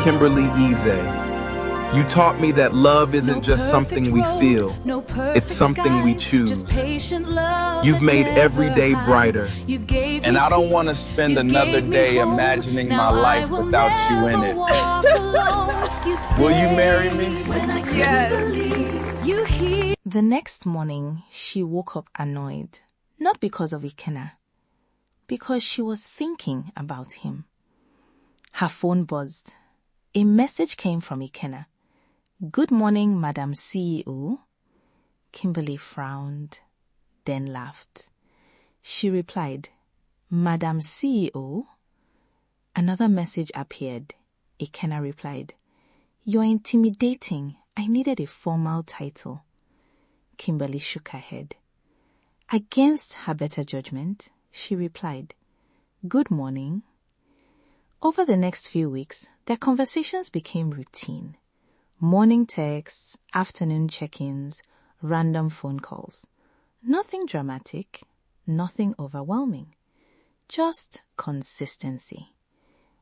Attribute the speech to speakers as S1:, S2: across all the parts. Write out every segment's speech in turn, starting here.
S1: Kimberley Eze. You taught me that love isn't just something we feel, it's something we choose. You've made every day brighter.
S2: And I don't want to spend another day imagining my life without you in it. Will you marry me?
S3: Yes. The next morning, she woke up annoyed. Not because of Ikenna, because she was thinking about him. Her phone buzzed. A message came from Ikenna. "Good morning, Madam CEO." Kimberley frowned, then laughed. She replied, "Madam CEO?" Another message appeared. Ikenna replied, "You're intimidating. I needed a formal title." Kimberley shook her head. Against her better judgment, she replied, "Good morning." Over the next few weeks, their conversations became routine. Morning texts, afternoon check-ins, random phone calls. Nothing dramatic, nothing overwhelming. Just consistency.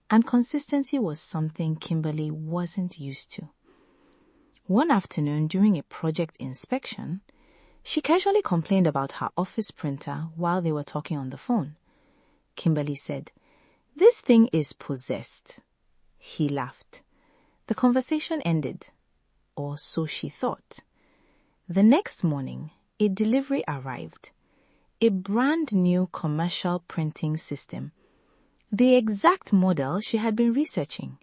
S3: And consistency was something Kimberley wasn't used to. One afternoon during a project inspection, she casually complained about her office printer while they were talking on the phone. Kimberley said, "This thing is possessed." He laughed. The conversation ended, or so she thought. The next morning, a delivery arrived. A brand new commercial printing system. The exact model she had been researching.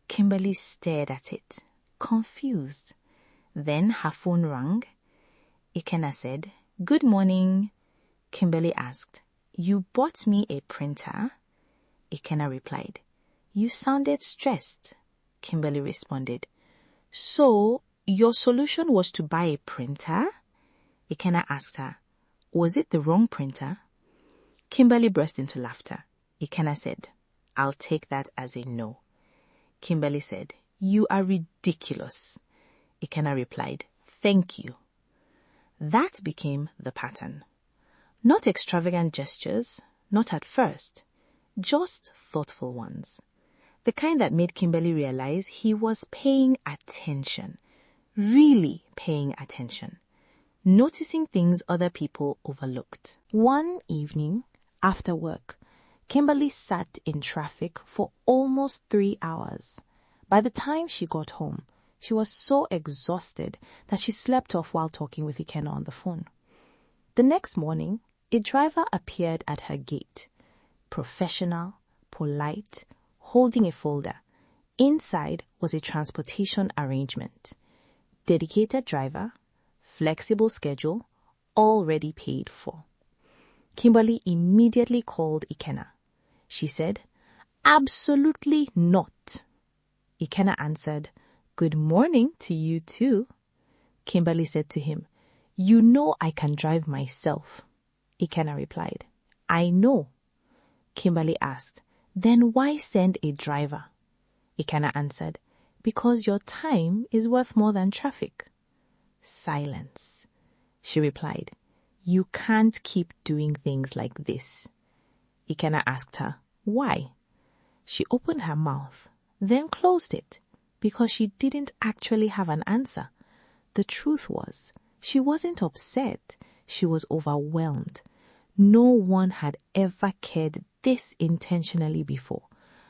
S3: Kimberley stared at it, confused. Then her phone rang. Ikenna said, "Good morning." Kimberley asked, "You bought me a printer?" Ikenna replied, "You sounded stressed." Kimberley responded, "So, your solution was to buy a printer?" Ikenna asked her, "Was it the wrong printer?" Kimberley burst into laughter. Ikenna said, "I'll take that as a no." Kimberley said, "You are ridiculous." Ikenna replied, "Thank you." That became the pattern. Not extravagant gestures, not at first, just thoughtful ones. The kind that made Kimberley realize he was paying attention, really paying attention, noticing things other people overlooked. One evening, after work, Kimberley sat in traffic for almost 3 hours. By the time she got home, she was so exhausted that she slept off while talking with Ikenna on the phone. The next morning, a driver appeared at her gate, professional, polite, holding a folder. Inside was a transportation arrangement. Dedicated driver, flexible schedule, already paid for. Kimberley immediately called Ikenna. She said, "Absolutely not." Ikenna answered, "Good morning to you too." Kimberley said to him, "You know I can drive myself." Ikenna replied, "I know." Kimberley asked, "Then why send a driver?" Ikenna answered, "Because your time is worth more than traffic." Silence. She replied, "You can't keep doing things like this." Ikenna asked her, "Why?" She opened her mouth, then closed it, because she didn't actually have an answer. The truth was, she wasn't upset, she was overwhelmed. No one had ever cared this intentionally before,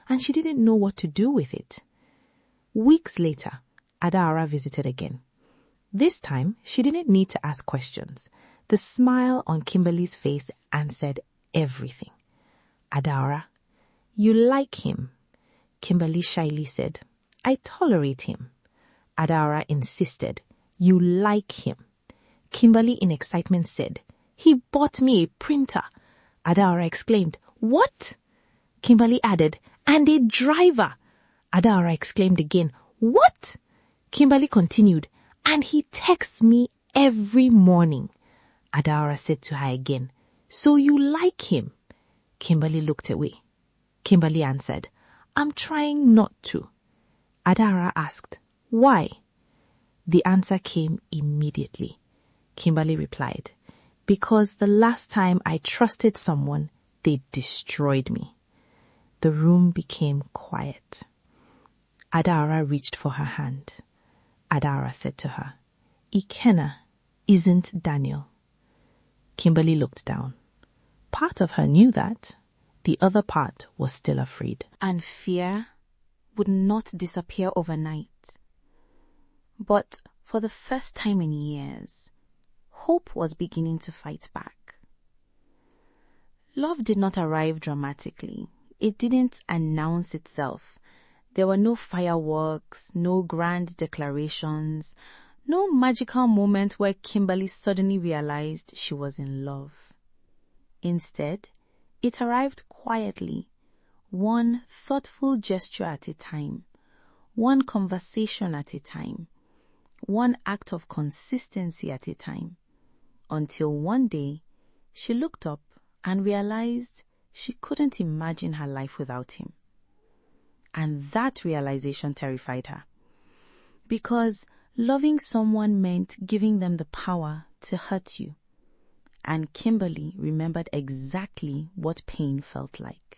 S3: and she didn't know what to do with it. Weeks later, Adaora visited again. This time, she didn't need to ask questions. The smile on Kimberley's face answered everything. "Adaora, you like him?" Kimberley shyly said, "I tolerate him." Adaora insisted, "You like him." Kimberley in excitement said, "He bought me a printer." Adaora exclaimed, "What?" Kimberley added, "And a driver." Adaora exclaimed again, "What?" Kimberley continued, "And he texts me every morning." Adaora said to her again, "So you like him?" Kimberley looked away. Kimberley answered, "I'm trying not to." Adaora asked, "Why?" The answer came immediately. Kimberley replied, "Because the last time I trusted someone, they destroyed me." The room became quiet. Adara reached for her hand. Adara said to her, "Ikenna isn't Daniel." Kimberley looked down. Part of her knew that. The other part was still afraid. And fear would not disappear overnight. But for the first time in years, hope was beginning to fight back. Love did not arrive dramatically. It didn't announce itself. There were no fireworks, no grand declarations, no magical moment where Kimberley suddenly realized she was in love. Instead, it arrived quietly, one thoughtful gesture at a time, one conversation at a time, one act of consistency at a time, until one day she looked up and realized she couldn't imagine her life without him. And that realization terrified her, because loving someone meant giving them the power to hurt you. And Kimberley remembered exactly what pain felt like.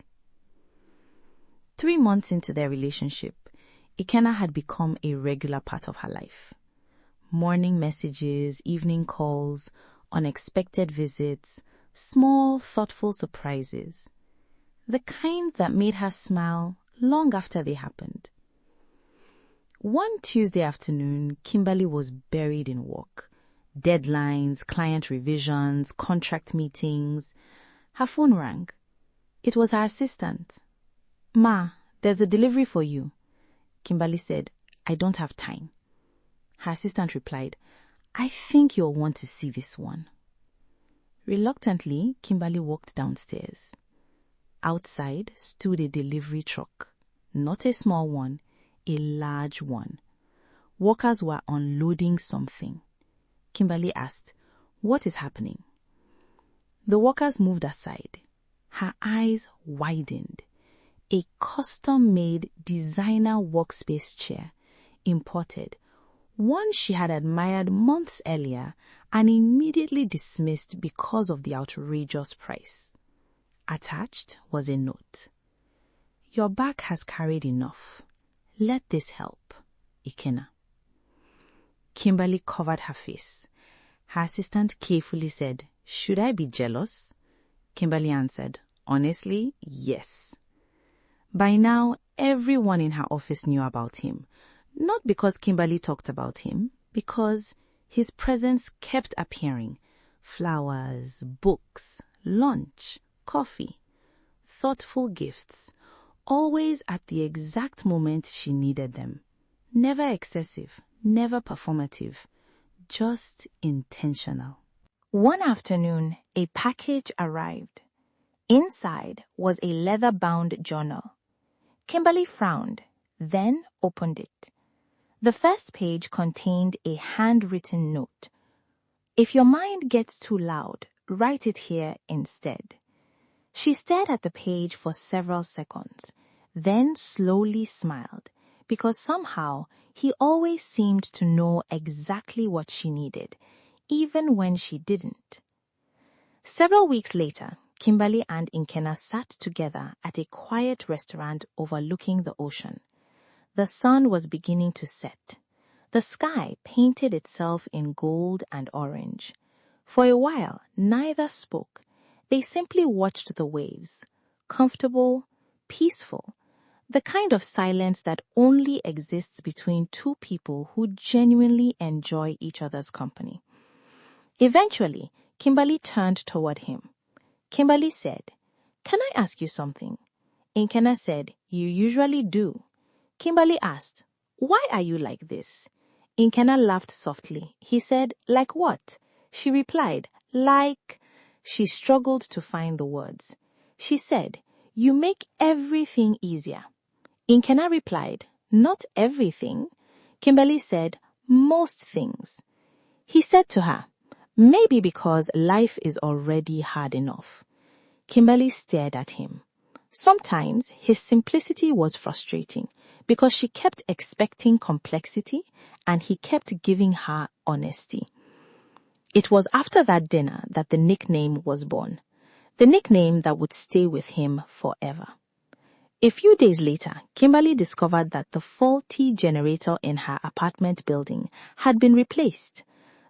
S3: 3 months into their relationship, Ikenna had become a regular part of her life. Morning messages, evening calls, unexpected visits, small, thoughtful surprises. The kind that made her smile long after they happened. One Tuesday afternoon, Kimberley was buried in work. Deadlines, client revisions, contract meetings. Her phone rang. It was her assistant. "Ma, there's a delivery for you." Kimberley said, "I don't have time." Her assistant replied, "I think you'll want to see this one." Reluctantly, Kimberley walked downstairs. Outside stood a delivery truck. Not a small one, a large one. Workers were unloading something. Kimberley asked, "What is happening?" The workers moved aside. Her eyes widened. A custom-made designer workspace chair, imported, one she had admired months earlier and immediately dismissed because of the outrageous price. Attached was a note. "Your back has carried enough. Let this help, Ikenna." Kimberley covered her face. Her assistant carefully said, "Should I be jealous?" Kimberley answered, "Honestly, yes." By now, everyone in her office knew about him. Not because Kimberley talked about him, because his presence kept appearing. Flowers, books, lunch, coffee, thoughtful gifts, always at the exact moment she needed them. Never excessive, never performative, just intentional. One afternoon, a package arrived. Inside was a leather-bound journal. Kimberley frowned, then opened it. The first page contained a handwritten note. "If your mind gets too loud, write it here instead." She stared at the page for several seconds, then slowly smiled, because somehow he always seemed to know exactly what she needed, even when she didn't. Several weeks later, Kimberley and Ikenna sat together at a quiet restaurant overlooking the ocean. The sun was beginning to set. The sky painted itself in gold and orange. For a while, neither spoke. They simply watched the waves, comfortable, peaceful, the kind of silence that only exists between two people who genuinely enjoy each other's company. Eventually, Kimberley turned toward him. Kimberley said, "Can I ask you something?" Ikenna said, "You usually do." Kimberley asked, "Why are you like this?" Ikenna laughed softly. He said, "Like what?" She replied, "Like..." She struggled to find the words. She said, "You make everything easier." Ikenna replied, "Not everything." Kimberley said, "Most things." He said to her, "Maybe because life is already hard enough." Kimberley stared at him. Sometimes his simplicity was frustrating because she kept expecting complexity and he kept giving her honesty. It was after that dinner that the nickname was born, the nickname that would stay with him forever. A few days later, Kimberley discovered that the faulty generator in her apartment building had been replaced.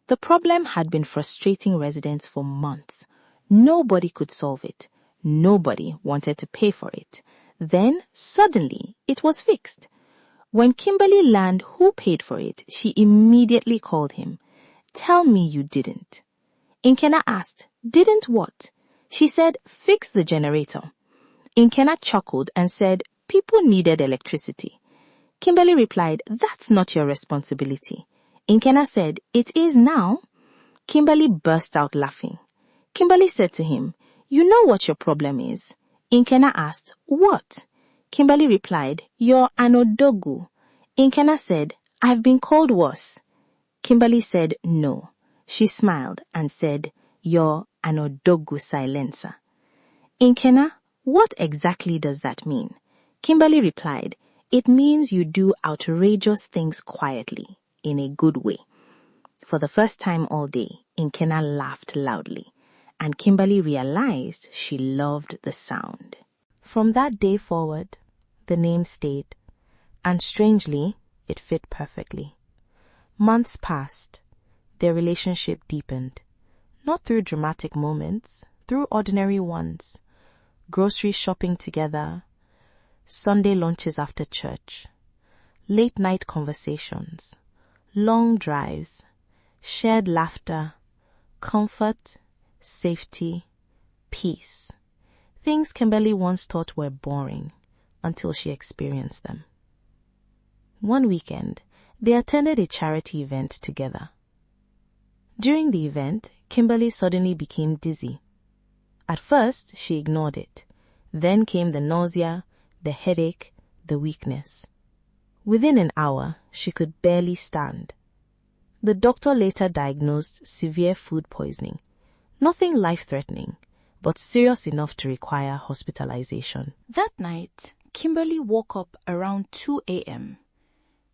S3: The problem had been frustrating residents for months. Nobody could solve it. Nobody wanted to pay for it. Then, suddenly, it was fixed. When Kimberley learned who paid for it, she immediately called him. "Tell me you didn't." Ikenna asked, "Didn't what?" She said, "Fix the generator." Ikenna chuckled and said, "People needed electricity." Kimberley replied, "That's not your responsibility." Ikenna said, "It is now." Kimberley burst out laughing. Kimberley said to him, "You know what your problem is?" Ikenna asked, "What?" Kimberley replied, "You're an ODOGWU." Ikenna said, "I've been called worse." Kimberley said, "No." She smiled and said, "You're an ODOGWU silencer." Ikenna, what exactly does that mean? Kimberley replied, "It means you do outrageous things quietly, in a good way." For the first time all day, Ikenna laughed loudly, and Kimberley realized she loved the sound. From that day forward, the name stayed, and strangely, it fit perfectly. Months passed. Their relationship deepened, not through dramatic moments, through ordinary ones. Grocery shopping together, Sunday lunches after church, late night conversations, long drives, shared laughter, comfort, safety, peace. Things Kimberley once thought were boring until she experienced them. One weekend, they attended a charity event together. During the event, Kimberley suddenly became dizzy. At first, she ignored it. Then came the nausea, the headache, the weakness. Within an hour, she could barely stand. The doctor later diagnosed severe food poisoning. Nothing life-threatening, but serious enough to require hospitalization. That night, Kimberley woke up around 2 a.m.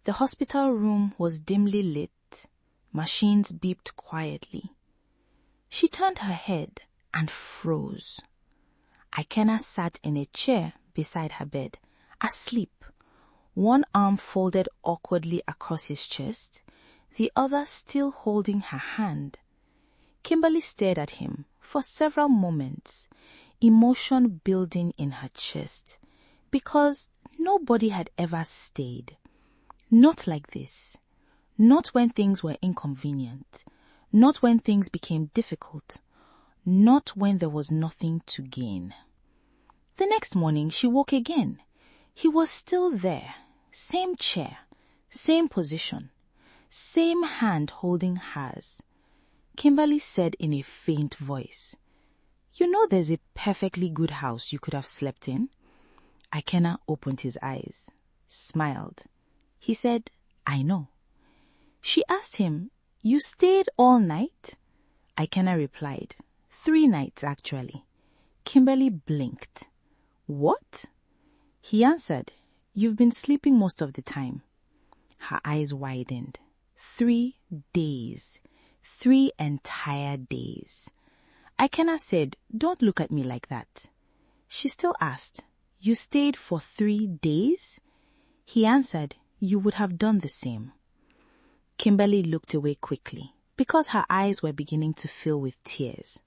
S3: The hospital room was dimly lit. Machines beeped quietly. She turned her head and froze. Ikenna sat in a chair beside her bed, asleep, one arm folded awkwardly across his chest, the other still holding her hand. Kimberley stared at him for several moments, emotion building in her chest, because nobody had ever stayed. Not like this. Not when things were inconvenient. Not when things became difficult. Not when there was nothing to gain. The next morning, she woke again. He was still there. Same chair, same position, same hand holding hers. Kimberley said in a faint voice, "You know there's a perfectly good house you could have slept in?" Ikenna opened his eyes, smiled. He said, "I know." She asked him, "You stayed all night?" Ikenna replied, 3 nights actually. Kimberley blinked. "What?" He answered, "You've been sleeping most of the time." Her eyes widened. 3 days. 3 entire days. Ikenna said, "Don't look at me like that." She still asked, "You stayed for 3 days?" He answered, "You would have done the same." Kimberley looked away quickly because her eyes were beginning to fill with tears,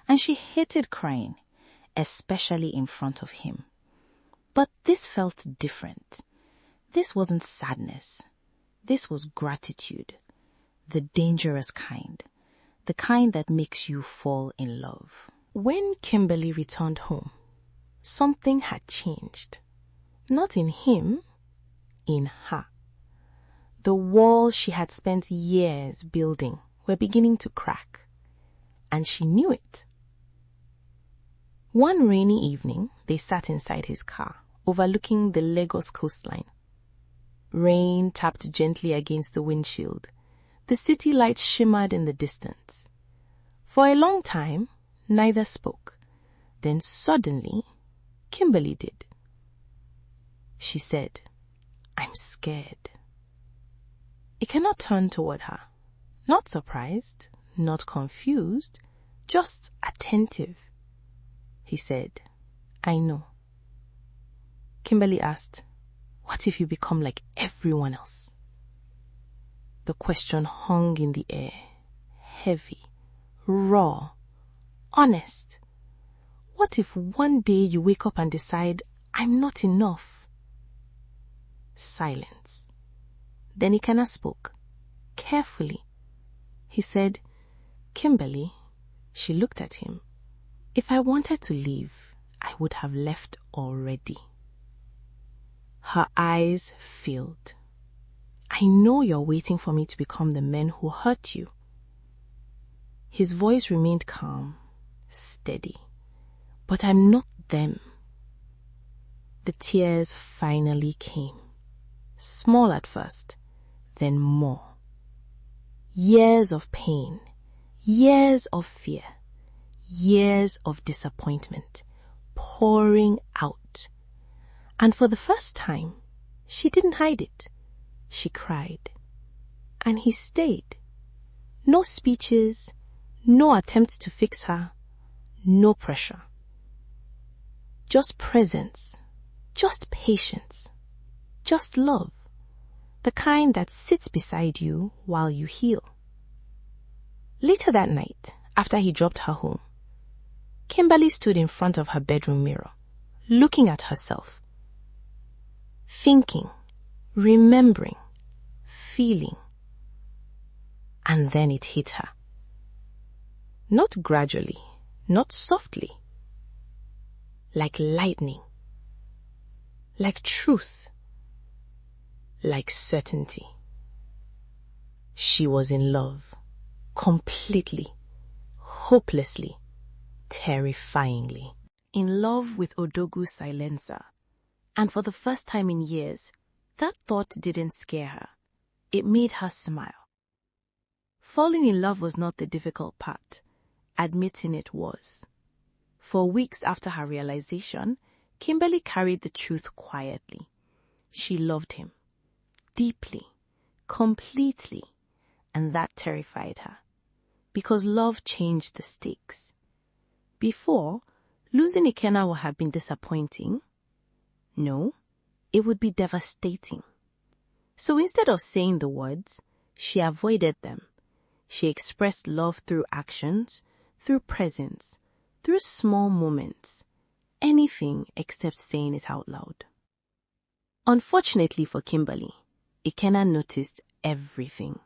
S3: and she hated crying, especially in front of him. But this felt different. This wasn't sadness. This was gratitude, the dangerous kind, the kind that makes you fall in love. When Kimberley returned home, something had changed. Not in him, in her. The walls she had spent years building were beginning to crack, and she knew it. One rainy evening, they sat inside his car, overlooking the Lagos coastline. Rain tapped gently against the windshield. The city lights shimmered in the distance. For a long time, neither spoke. Then suddenly, Kimberley did. She said, "I'm scared." Ikenna turned toward her, not surprised, not confused, just attentive. He said, "I know." Kimberley asked, "What if you become like everyone else?" The question hung in the air, heavy, raw, honest. What if one day you wake up and decide, I'm not enough? Silence. Then Ikenna spoke, carefully. He said, "Kimberley," she looked at him, "if I wanted to leave, I would have left already." Her eyes filled. "I know you're waiting for me to become the man who hurt you." His voice remained calm, steady. "But I'm not them." The tears finally came. Small at first, then more. Years of pain, years of fear, years of disappointment pouring out. And for the first time, she didn't hide it. She cried. And he stayed. No speeches, no attempts to fix her, no pressure. Just presence, just patience, just love. The kind that sits beside you while you heal. Later that night, after he dropped her home, Kimberley stood in front of her bedroom mirror, looking at herself, thinking, remembering, feeling. And then it hit her. Not gradually, not softly. Like lightning. Like truth. Like certainty. She was in love. Completely. Hopelessly. Terrifyingly. In love with ODOGWU silencer. And for the first time in years, that thought didn't scare her. It made her smile. Falling in love was not the difficult part. Admitting it was. For weeks after her realization, Kimberley carried the truth quietly. She loved him. Deeply. Completely. And that terrified her. Because love changed the stakes. Before, losing Ikenna would have been disappointing. No, it would be devastating. So instead of saying the words, she avoided them. She expressed love through actions, through presence, through small moments. Anything except saying it out loud. Unfortunately for Kimberley, Ikenna noticed everything.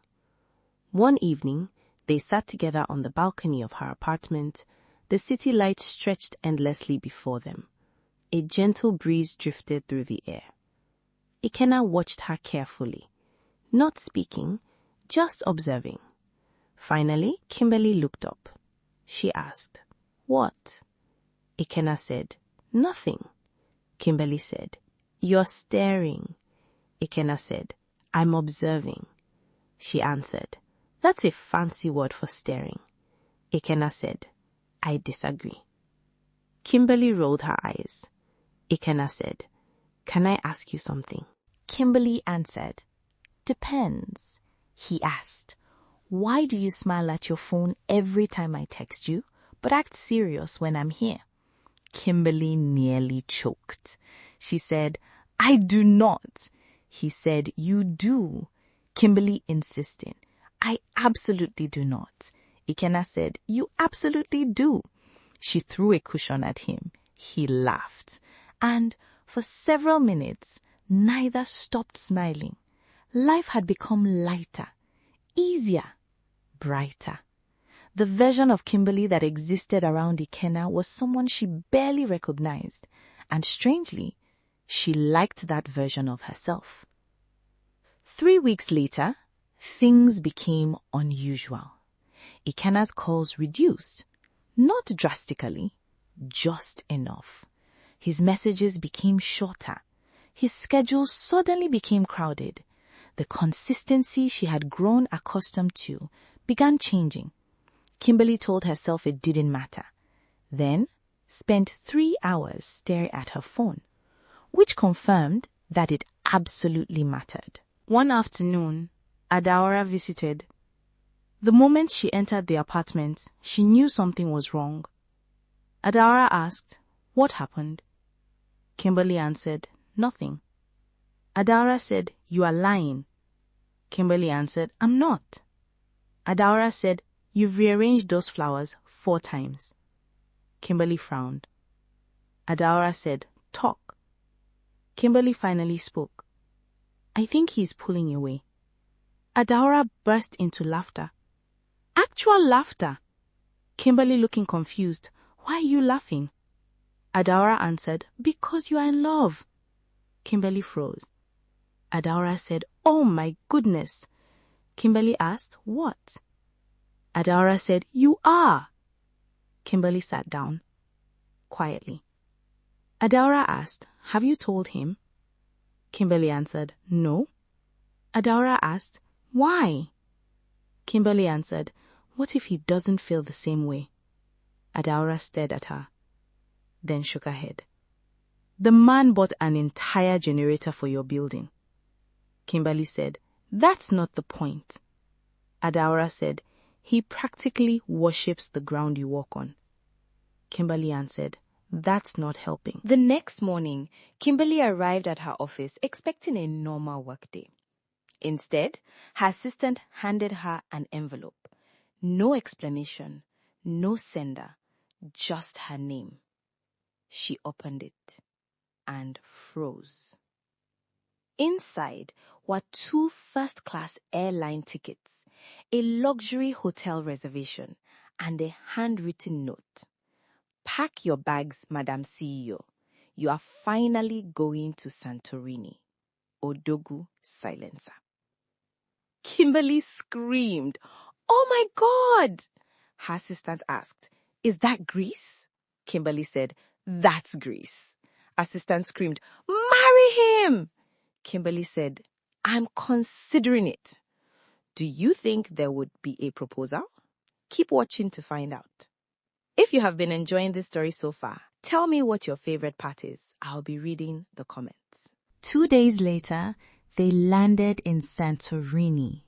S3: One evening, they sat together on the balcony of her apartment. The city lights stretched endlessly before them. A gentle breeze drifted through the air. Ikenna watched her carefully, not speaking, just observing. Finally, Kimberley looked up. She asked, "What?" Ikenna said, "Nothing." Kimberley said, "You're staring." Ikenna said, "I'm observing." She answered, "That's a fancy word for staring." Ikenna said, "I disagree." Kimberley rolled her eyes. Ikenna said, "Can I ask you something?" Kimberley answered, "Depends." He asked, "Why do you smile at your phone every time I text you, but act serious when I'm here?" Kimberley nearly choked. She said, "I do not." He said, "You do." Kimberley insisted, "I absolutely do not." Ikenna said, "You absolutely do." She threw a cushion at him. He laughed. And for several minutes, neither stopped smiling. Life had become lighter, easier, brighter. The version of Kimberley that existed around Ikenna was someone she barely recognized. And strangely, she liked that version of herself. 3 weeks later, things became unusual. Ikenna's calls reduced. Not drastically, just enough. His messages became shorter. His schedule suddenly became crowded. The consistency she had grown accustomed to began changing. Kimberley told herself it didn't matter. Then spent 3 hours staring at her phone, which confirmed that it absolutely mattered. One afternoon, Adaora visited. The moment she entered the apartment, she knew something was wrong. Adaora asked, "What happened?" Kimberley answered, Nothing. Adaora said, "You are lying." Kimberley answered, "I'm not." Adaora said, "You've rearranged those flowers 4 times. Kimberley frowned. Adaora said, "Talk." Kimberley finally spoke. "I think he's pulling away." Adaora burst into laughter. Actual laughter. Kimberley looking confused. "Why are you laughing?" Adaora answered, "Because you are in love." Kimberley froze. Adaora said, "Oh my goodness." Kimberley asked, "What?" Adaora said, "You are." Kimberley sat down quietly. Adaora asked, "Have you told him?" Kimberley answered, "No." Adaora asked, "Why?" Kimberley answered, "What if he doesn't feel the same way?" Adaora stared at her, then shook her head. "The man bought an entire generator for your building." Kimberley said, "That's not the point." Adaora said, "He practically worships the ground you walk on." Kimberley answered, "That's not helping."
S4: The next morning, Kimberley arrived at her office expecting a normal workday. Instead, her assistant handed her an envelope. No explanation, no sender, just her name. She opened it and froze. Inside were 2 first-class airline tickets, a luxury hotel reservation, and a handwritten note. "Pack your bags, Madam CEO. You are finally going to Santorini. ODOGWU silencer." Kimberley screamed. "Oh my God!" Her assistant asked, "Is that Greece?" Kimberley said, "That's Greece." Assistant screamed, "Marry him!" Kimberley said, "I'm considering it." Do you think there would be a proposal? Keep watching to find out. If you have been enjoying this story so far, tell me what your favorite part is. I'll be reading the comments.
S3: 2 days later, they landed in Santorini,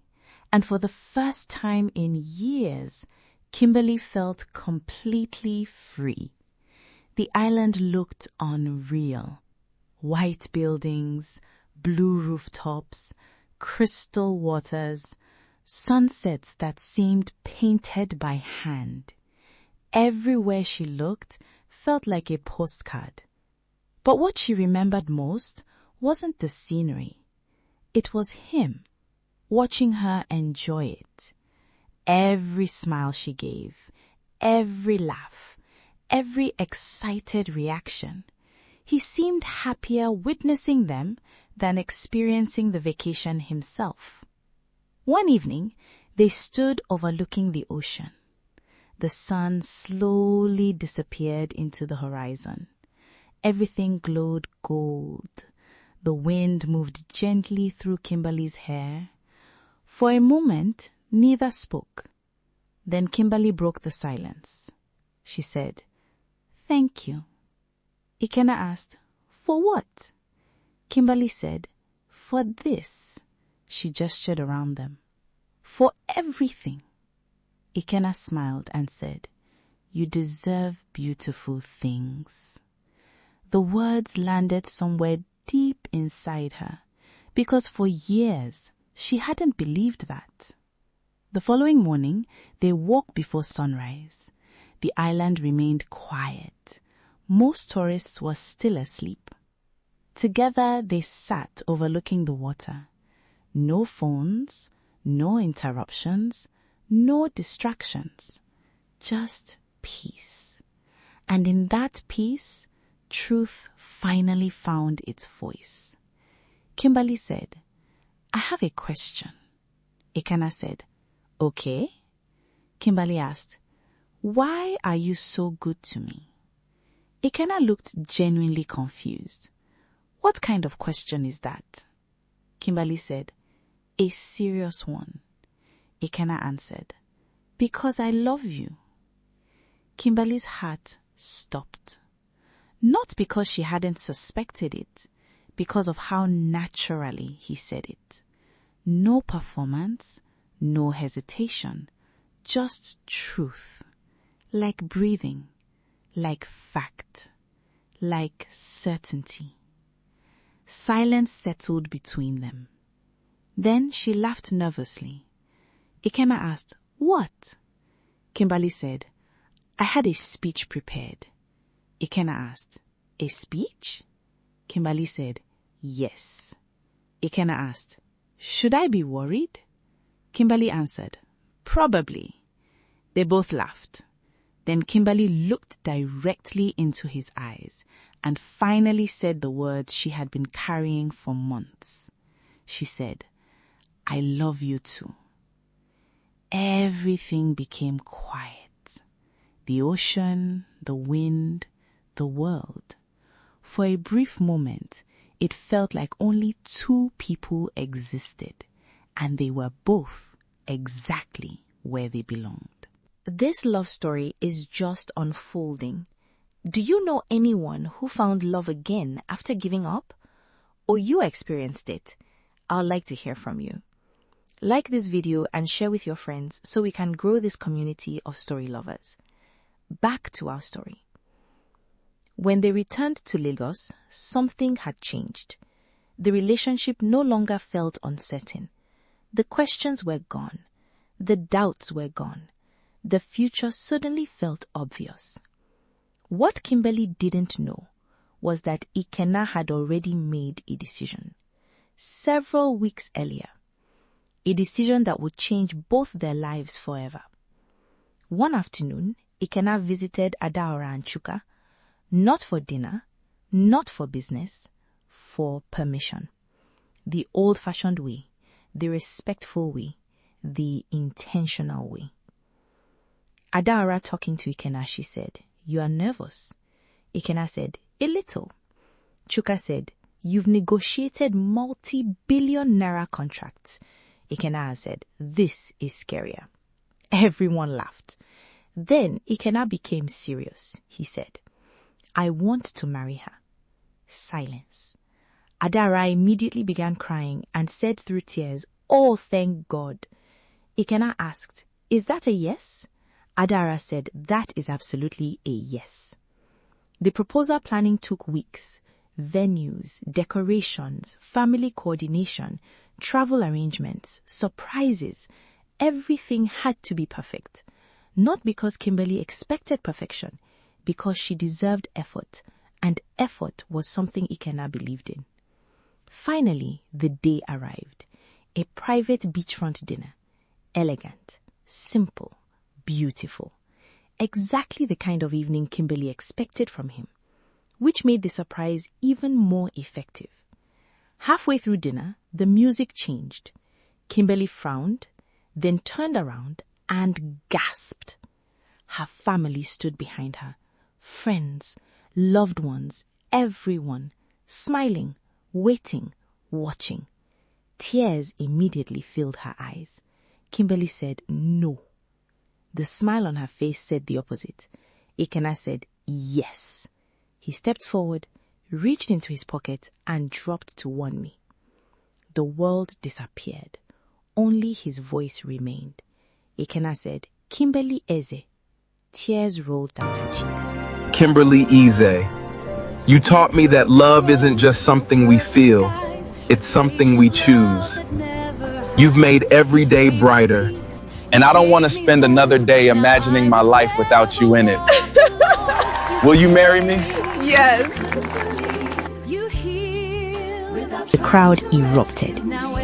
S3: and for the first time in years, Kimberley felt completely free. The island looked unreal. White buildings, blue rooftops, crystal waters, sunsets that seemed painted by hand. Everywhere she looked felt like a postcard. But what she remembered most wasn't the scenery. It was him, watching her enjoy it. Every smile she gave, every laugh, every excited reaction. He seemed happier witnessing them than experiencing the vacation himself. One evening, they stood overlooking the ocean. The sun slowly disappeared into the horizon. Everything glowed gold. The wind moved gently through Kimberley's hair. For a moment, neither spoke. Then Kimberley broke the silence. She said, "Thank you." Ikenna asked, "For what?" Kimberley said, "For this." She gestured around them. "For everything." Ikenna smiled and said, "You deserve beautiful things." The words landed somewhere deep inside her, because for years she hadn't believed that. The following morning, they walked before sunrise. The island remained quiet. Most tourists were still asleep. Together they sat overlooking the water. No phones, no interruptions, no distractions. Just peace. And in that peace, truth finally found its voice. Kimberley said, "I have a question." Ikenna said, "Okay." Kimberley asked, "Why are you so good to me?" Ikenna looked genuinely confused. "What kind of question is that?" Kimberley said, "A serious one." Ikenna answered, "Because I love you." Kimberley's heart stopped. Not because she hadn't suspected it, because of how naturally he said it. No performance, no hesitation, just truth. Like breathing, like fact, like certainty. Silence settled between them. Then she laughed nervously. Ikenna asked, "What?" Kimberley said, "I had a speech prepared." Ikenna asked, "A speech?" Kimberley said, "Yes." Ikenna asked, "Should I be worried?" Kimberley answered, "Probably." They both laughed. Then Kimberley looked directly into his eyes and finally said the words she had been carrying for months. She said, "I love you too." Everything became quiet. The ocean, the wind, the world. For a brief moment, it felt like only two people existed, and they were both exactly where they belonged.
S4: This love story is just unfolding. Do you know anyone who found love again after giving up? Or you experienced it? I'd like to hear from you. Like this video and share with your friends so we can grow this community of story lovers. Back to our story. When they returned to Lagos, something had changed. The relationship no longer felt uncertain. The questions were gone. The doubts were gone. The future suddenly felt obvious. What Kimberley didn't know was that Ikenna had already made a decision. Several weeks earlier. A decision that would change both their lives forever. One afternoon, Ikenna visited Adaora and Chuka, not for dinner, not for business, for permission. The old-fashioned way, the respectful way, the intentional way. Adaora talking to Ikenna, she said, "You are nervous." Ikenna said, "A little." Chuka said, "You've negotiated multi-billion naira contracts." Ikenna said, "This is scarier." Everyone laughed. Then Ikenna became serious. He said, "I want to marry her." Silence. Adaora immediately began crying and said through tears, "Oh, thank God." Ikenna asked, "Is that a yes?" Adaora said, "That is absolutely a yes." The proposal planning took weeks. Venues, decorations, family coordination, travel arrangements, surprises. Everything had to be perfect. Not because Kimberley expected perfection, because she deserved effort, and effort was something Ikenna believed in. Finally, the day arrived. A private beachfront dinner. Elegant, simple, beautiful. Exactly the kind of evening Kimberley expected from him, which made the surprise even more effective. Halfway through dinner, the music changed. Kimberley frowned, then turned around and gasped. Her family stood behind her. Friends, loved ones, everyone, smiling, waiting, watching. Tears immediately filled her eyes. Kimberley said, "No." The smile on her face said the opposite. Ikenna said, "Yes." He stepped forward, reached into his pocket, and dropped to warn me. The world disappeared. Only his voice remained. Ikenna said, "Kimberley Eze." Tears rolled down her cheeks.
S1: Kimberley Eze, you taught me that love isn't just something we feel, it's something we choose. You've made every day brighter.
S2: And I don't want to spend another day imagining my life without you in it. Will you marry me?
S5: Yes.
S3: The crowd erupted.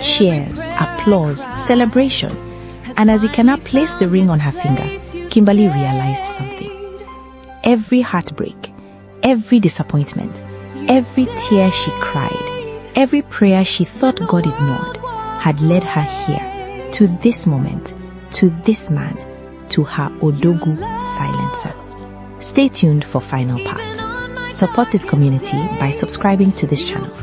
S3: Cheers, applause, celebration. And as Ikenna placed the ring on her finger, Kimberley realized something. Every heartbreak, every disappointment, every tear she cried, every prayer she thought God ignored, had led her here, to this moment, to this man, to her ODOGWU silencer. Stay tuned for final part. Support this community by subscribing to this channel.